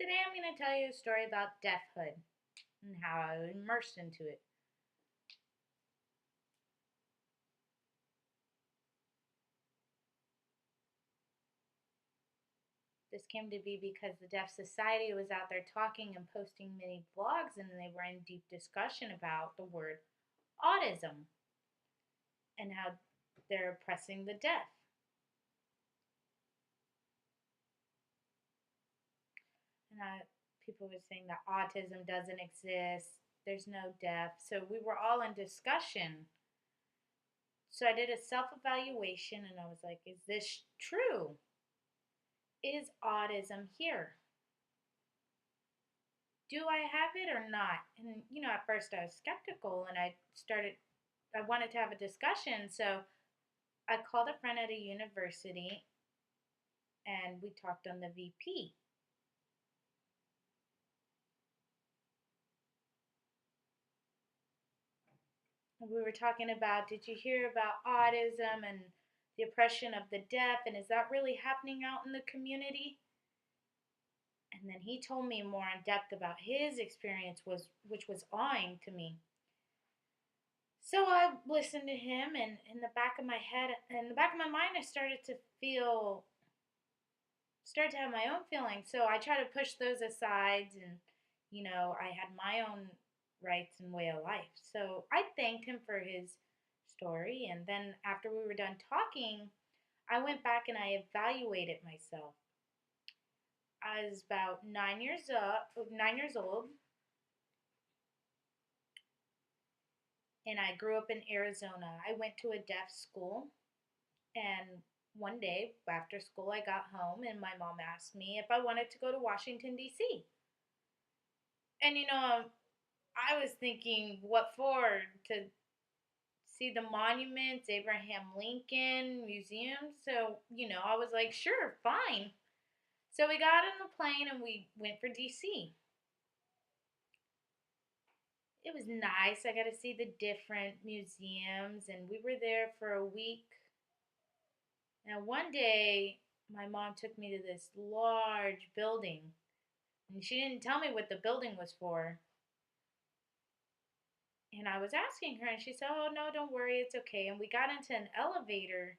Today I'm going to tell you a story about deafhood and how I was immersed into it. This came to be because the Deaf Society was out there talking and posting many blogs, and they were in deep discussion about the word autism and how they're oppressing the deaf. And people were saying that autism doesn't exist, there's no deaf. So we were all in discussion. So I did a self evaluation and I was like, is this true? Is autism here? Do I have it or not? And at first I was skeptical and I wanted to have a discussion. So I called a friend at a university and we talked on the VP. And we were talking about, did you hear about autism and the oppression of the deaf, and is that really happening out in the community? And then he told me more in depth about his experience, which was awing to me. So I listened to him, and in the back of my head, in the back of my mind, I started to have my own feelings. So I tried to push those aside, and I had my own rights and way of life. So I thanked him for his story, and then after we were done talking, I went back and I evaluated myself. I was about 9 years old, and I grew up in Arizona. I went to a deaf school, and one day after school, I got home, and my mom asked me if I wanted to go to Washington, D.C. And I was thinking, what for? To see the monuments, Abraham Lincoln Museum. So, I was like, sure, fine. So we got on the plane and we went for DC. It was nice. I got to see the different museums, and we were there for a week. Now, one day, my mom took me to this large building, and she didn't tell me what the building was for. And I was asking her, and she said, "Oh, no, don't worry, it's okay." And we got into an elevator,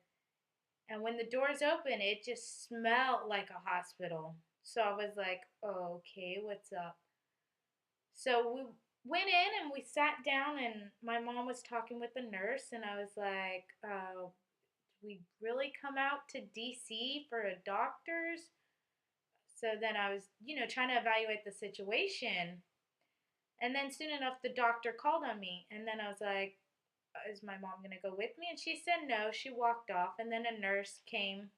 and when the doors opened, it just smelled like a hospital. So I was like, "Okay, what's up?" So we went in and we sat down, and my mom was talking with the nurse, and I was like, we really come out to DC for a doctor's? So then I was, trying to evaluate the situation. And then soon enough, the doctor called on me. And then I was like, is my mom going to go with me? And she said no. She walked off. And then a nurse came,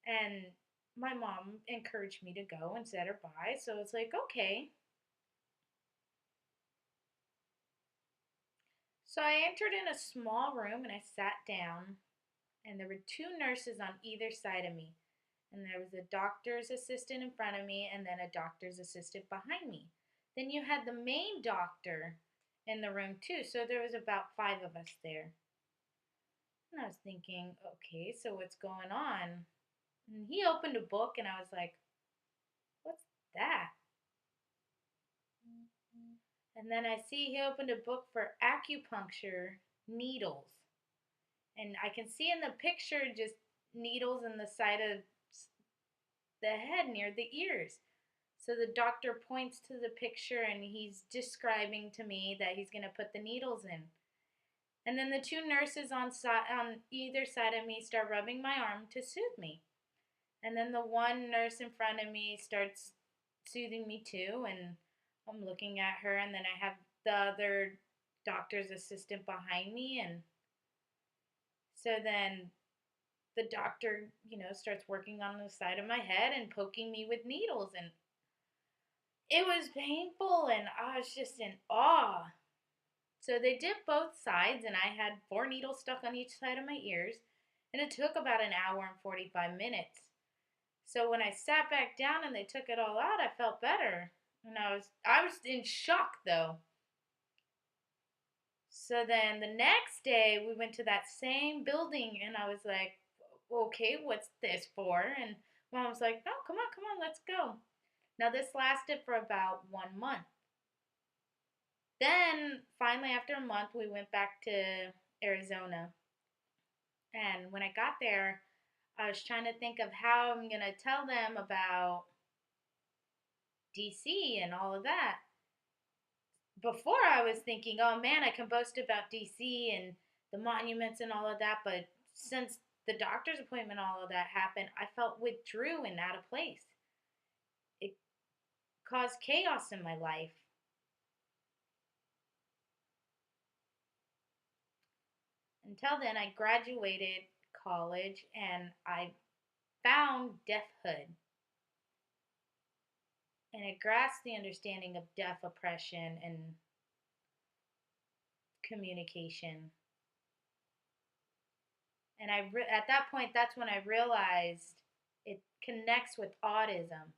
and my mom encouraged me to go and said her bye. So it's like, okay. So I entered in a small room and I sat down. And there were two nurses on either side of me. And there was a doctor's assistant in front of me and then a doctor's assistant behind me. Then you had the main doctor in the room too. So there was about five of us there. And I was thinking, okay, so what's going on? And he opened a book and I was like, what's that? And then I see he opened a book for acupuncture needles. And I can see in the picture just needles in the side of the head near the ears. So the doctor points to the picture and he's describing to me that he's going to put the needles in. And then the two nurses on either side of me start rubbing my arm to soothe me. And then the one nurse in front of me starts soothing me too. And I'm looking at her. And then I have the other doctor's assistant behind me. And so then the doctor, starts working on the side of my head and poking me with needles. And it was painful and I was just in awe. So they did both sides, and I had four needles stuck on each side of my ears, and it took about an hour and 45 minutes. So when I sat back down and they took it all out, I felt better. And I was in shock though. So then the next day we went to that same building and I was like, okay, what's this for? And mom was like, no, come on, let's go. Now, this lasted for about 1 month. Then, finally, after a month, we went back to Arizona. And when I got there, I was trying to think of how I'm going to tell them about DC and all of that. Before I was thinking, oh man, I can boast about DC and the monuments and all of that, but since the doctor's appointment, all of that happened, I felt withdrew and out of place. It caused chaos in my life. Until then, I graduated college and I found deafhood. And it grasped the understanding of deaf oppression and communication. And at that point, that's when I realized it connects with autism.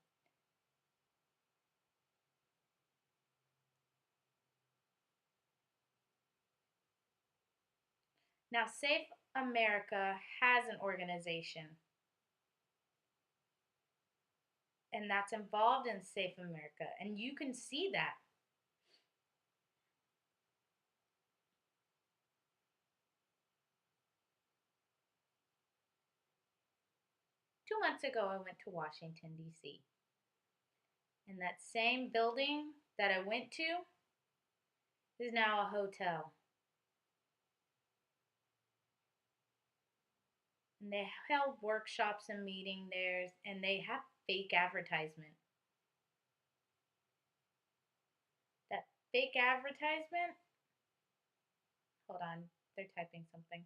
Now, Safe America has an organization, and that's involved in Safe America, and you can see that. 2 months ago, I went to Washington, D.C., and that same building that I went to is now a hotel. And they held workshops and meeting there, and they have fake advertisement. That fake advertisement, hold on, they're typing something.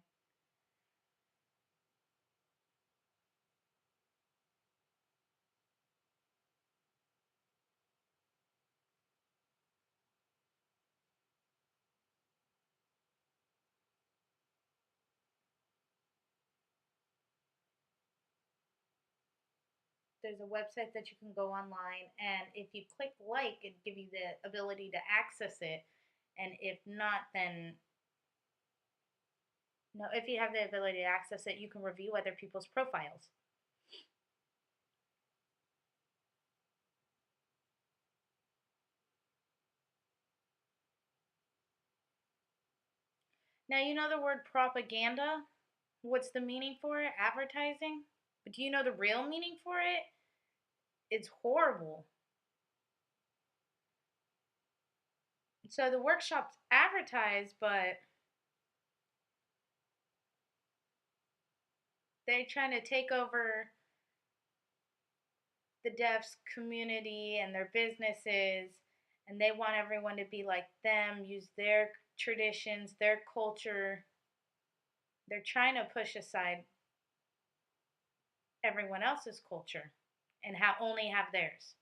There's a website that you can go online, and if you click like, it give you the ability to access it. And if not, then no, if you have the ability to access it, you can review other people's profiles. Now, you know the word propaganda? What's the meaning for it? Advertising? But do you know the real meaning for it? It's horrible. So the workshops advertise, but they're trying to take over the deaf community and their businesses, and they want everyone to be like them, use their traditions, their culture. They're trying to push aside everyone else's culture and only have theirs.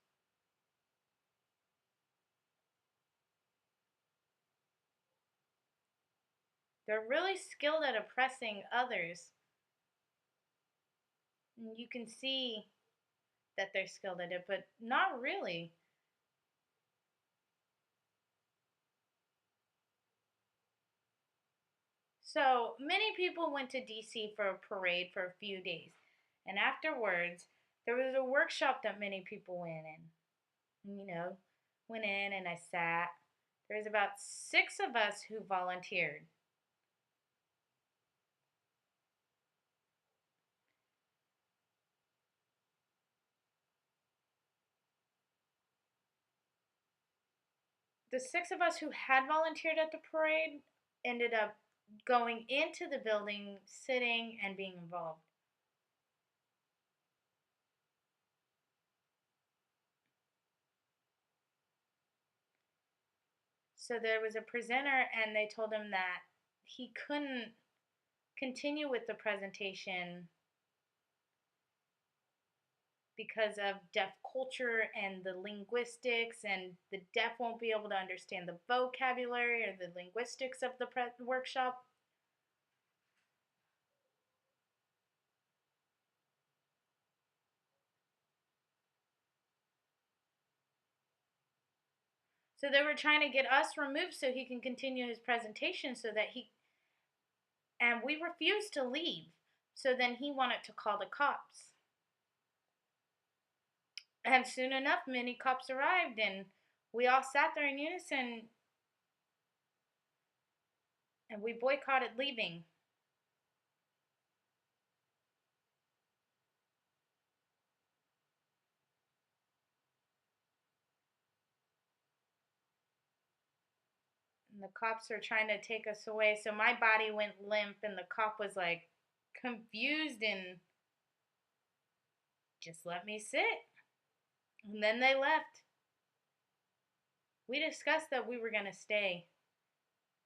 They're really skilled at oppressing others. And you can see that they're skilled at it, but not really. So many people went to DC for a parade for a few days. And afterwards, there was a workshop that many people went in. Went in and I sat. There was about 6 of us who volunteered. The 6 of us who had volunteered at the parade ended up going into the building, sitting, and being involved. So there was a presenter, and they told him that he couldn't continue with the presentation because of deaf culture and the linguistics, and the deaf won't be able to understand the vocabulary or the linguistics of the workshop. So they were trying to get us removed so he can continue his presentation and we refused to leave. So then he wanted to call the cops. And soon enough, many cops arrived, and we all sat there in unison, and we boycotted leaving. And the cops were trying to take us away, so my body went limp, and the cop was like confused and just let me sit. And then they left. We discussed that we were going to stay.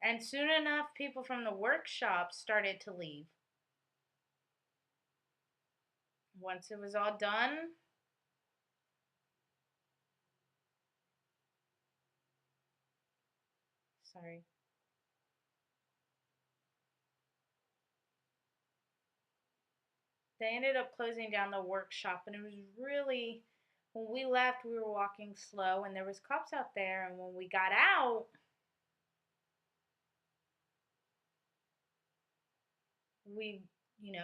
And soon enough, people from the workshop started to leave. Once it was all done, sorry, they ended up closing down the workshop, and it was really, when we left, we were walking slow, and there was cops out there, and when we got out, we,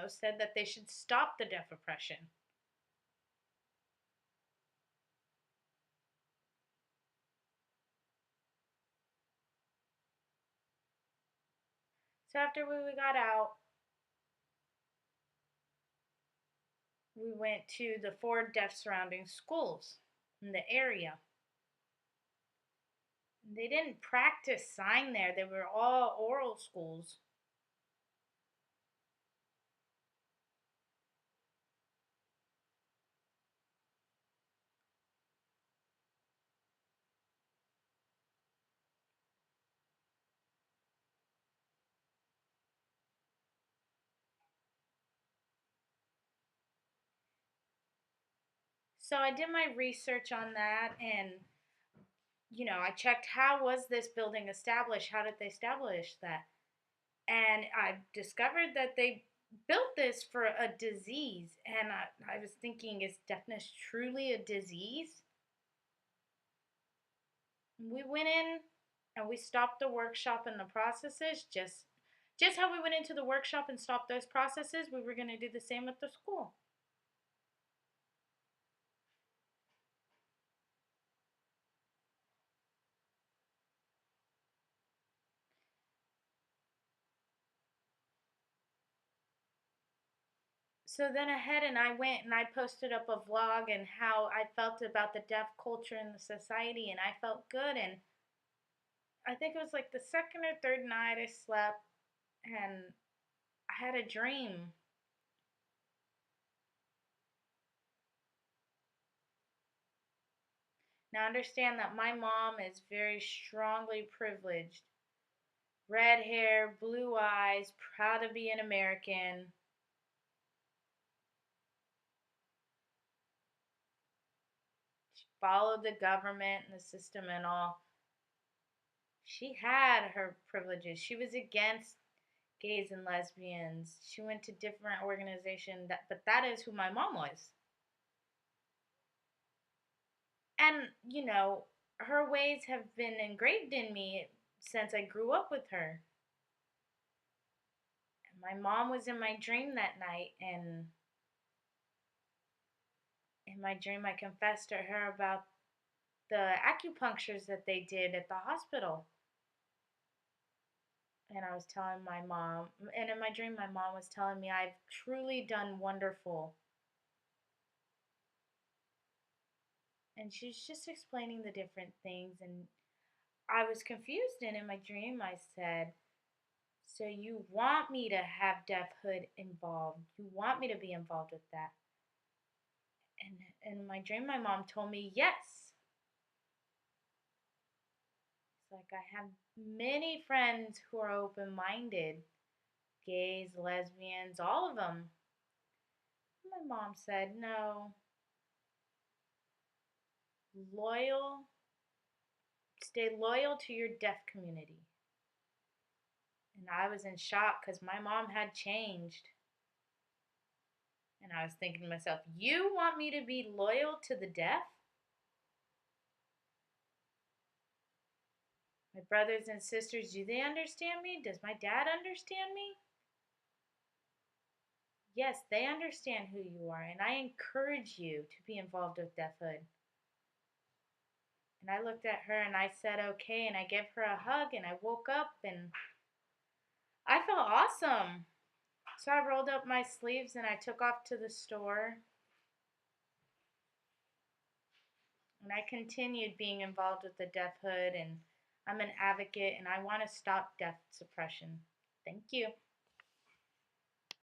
said that they should stop the deaf oppression. So after we got out, we went to the 4 deaf surrounding schools in the area. They didn't practice sign there. They were all oral schools. So I did my research on that, and I checked how was this building established? How did they establish that? And I discovered that they built this for a disease. And I was thinking, is deafness truly a disease? We went in and we stopped the workshop and the processes, just how we went into the workshop and stopped those processes, we were going to do the same at the school. So then ahead and I went and I posted up a vlog and how I felt about the deaf culture in the society, and I felt good. And I think it was like the second or third night I slept and I had a dream. Now understand that my mom is very strongly privileged. Red hair, blue eyes, proud to be an American. She followed the government and the system and all. She had her privileges. She was against gays and lesbians. She went to different organizations, but that is who my mom was. And, her ways have been engraved in me since I grew up with her. And my mom was in my dream that night, and in my dream, I confessed to her about the acupunctures that they did at the hospital. And I was telling my mom, and in my dream, my mom was telling me I've truly done wonderful. And she's just explaining the different things, and I was confused. And in my dream, I said, so you want me to have deafhood involved? You want me to be involved with that? And in my dream, my mom told me yes. It's like I have many friends who are open minded, gays, lesbians, all of them. My mom said, no, loyal, stay loyal to your deaf community. And I was in shock because my mom had changed. And I was thinking to myself, you want me to be loyal to the deaf? My brothers and sisters, do they understand me? Does my dad understand me? Yes, they understand who you are, and I encourage you to be involved with deafhood. And I looked at her and I said, okay, and I gave her a hug and I woke up and I felt awesome. So I rolled up my sleeves and I took off to the store and I continued being involved with the deafhood, and I'm an advocate and I want to stop deaf suppression. Thank you.